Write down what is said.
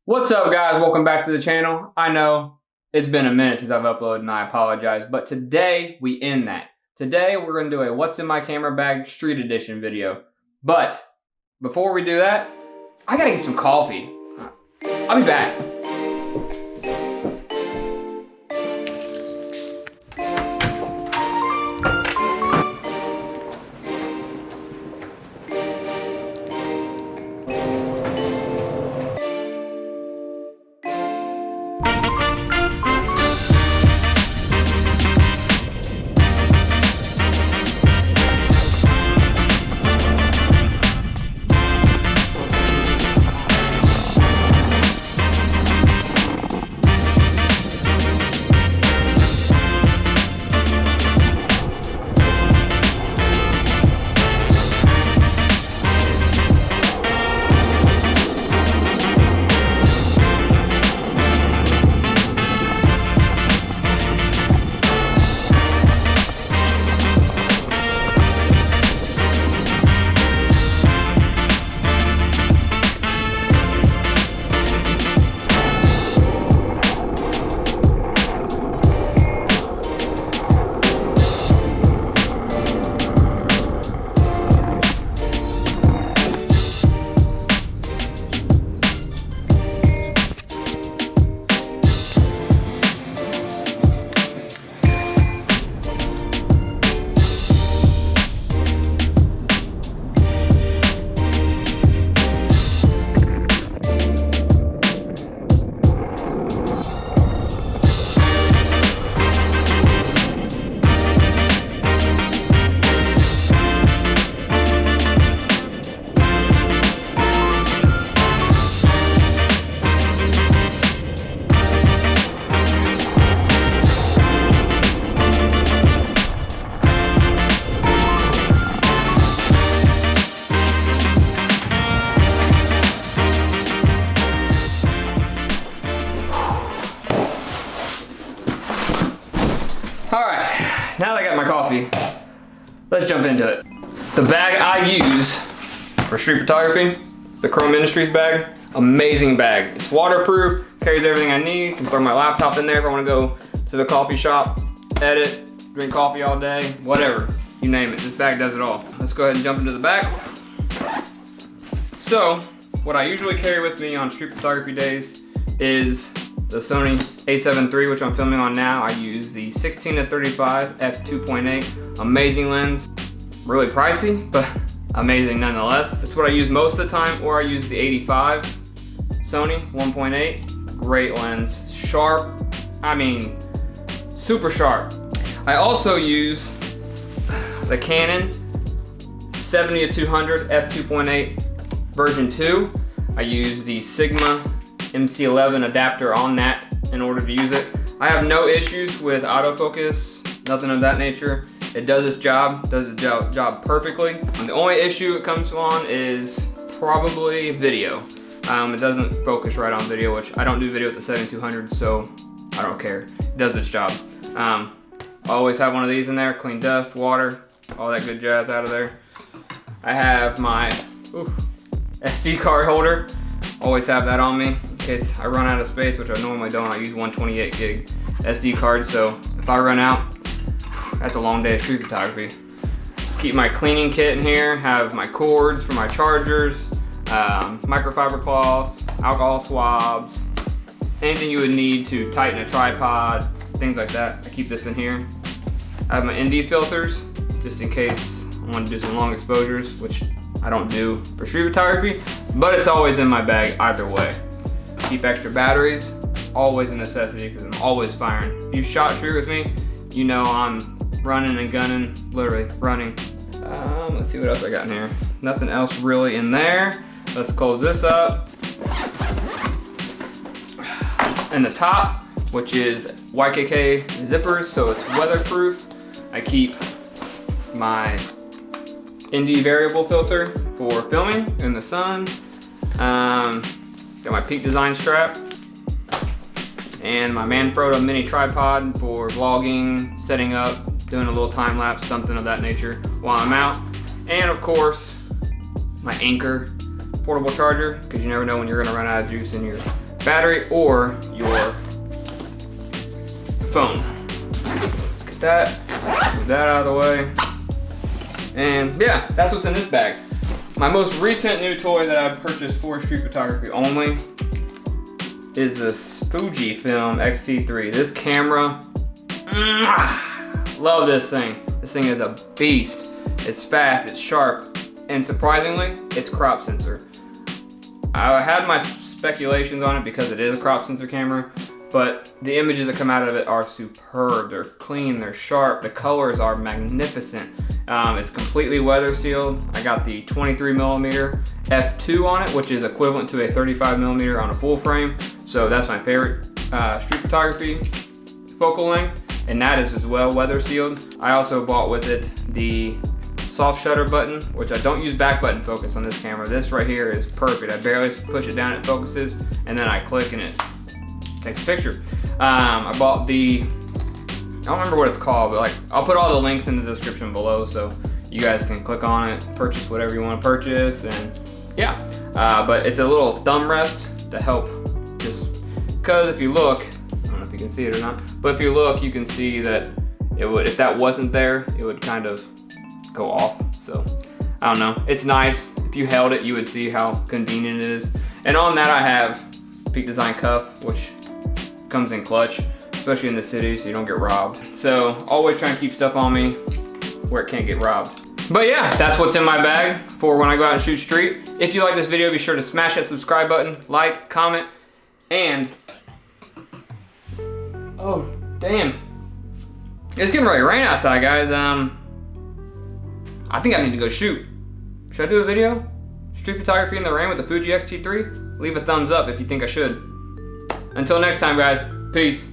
What's up, guys? Welcome back to the channel. I know it's been a minute since I've uploaded and I apologize, but today we end that. Today we're going to do a what's in my camera bag street edition video. But before we do that, I gotta get some coffee. I'll be back. Alright, now that I got my coffee, let's jump into it. The bag I use for street photography is the Chrome Industries bag. Amazing bag. It's waterproof, carries everything I need. Can throw my laptop in there if I want to go to the coffee shop, edit, drink coffee all day, whatever. You name it, this bag does it all. Let's go ahead and jump into the bag. So, what I usually carry with me on street photography days is the Sony a7 III, which I'm filming on now. I use the 16-35 f2.8. Amazing lens, really pricey, but amazing nonetheless. That's what I use most of the time, or I use the 85 Sony 1.8. Great lens, sharp, I mean, super sharp. I also use the Canon 70-200 f2.8 version 2. I use the Sigma MC11 adapter on that in order to use it. I have no issues with autofocus, nothing of that nature. It does its job, does the job perfectly. And the only issue it comes on is probably video. It doesn't focus right on video, which I don't do video with the 7200, so I don't care. It does its job. I always have one of these in there, clean dust, water, all that good jazz out of there. I have my SD card holder. Always have that on me in case I run out of space, which I normally don't. I use 128 gig SD card, so if I run out, that's a long day of street photography. Keep my cleaning kit in here, have my cords for my chargers, microfiber cloths, alcohol swabs, anything you would need to tighten a tripod, things like that. I keep this in here. I have my ND filters, just in case I want to do some long exposures, which I don't do for street photography, but it's always in my bag either way. Keep extra batteries, always a necessity because I'm always firing. If you've shot street with me, you know I'm running and gunning, literally running. Let's see what else I got in here. Nothing else really in there. Let's close this up. In the top, which is YKK zippers, so it's weatherproof. I keep my ND variable filter for filming in the sun. Got my Peak Design strap and my Manfrotto mini tripod for vlogging, setting up, doing a little time lapse, something of that nature while I'm out. And of course, my Anchor portable charger, because you never know when you're gonna run out of juice in your battery or your phone. Let's get that, move that out of the way. And yeah, that's what's in this bag. My most recent new toy that I've purchased for street photography only is this Fujifilm X-T3. This camera, love this thing. This thing is a beast. It's fast, it's sharp, and surprisingly, it's crop sensor. I had my speculations on it because it is a crop sensor camera, but the images that come out of it are superb. They're clean, they're sharp, the colors are magnificent. It's completely weather sealed. I got the 23mm f2 on it, which is equivalent to a 35mm on a full frame. So that's my favorite street photography focal length, and that is as well weather sealed. I also bought with it the soft shutter button, which I don't use back button focus on this camera. This right here is perfect. I barely push it down, it focuses, and then I click and it takes a picture. I bought the, I don't remember what it's called, but like I'll put all the links in the description below so you guys can click on it, purchase whatever you want to purchase, and yeah. But it's a little thumb rest to help, just because if you look, I don't know if you can see it or not, but if you look, you can see that it would, if that wasn't there, it would kind of go off. So I don't know, it's nice. If you held it, you would see how convenient it is. And on that, I have Peak Design cuff, which comes in clutch, especially in the city, so you don't get robbed. So always try and keep stuff on me where it can't get robbed. But yeah, that's what's in my bag for when I go out and shoot street. If you like this video, be sure to smash that subscribe button, like, comment, and oh damn, it's getting ready to rain outside, guys. I think I need to go shoot. Should I do a video? Street photography in the rain with the Fuji X-T3? Leave a thumbs up if you think I should. Until next time, guys, peace.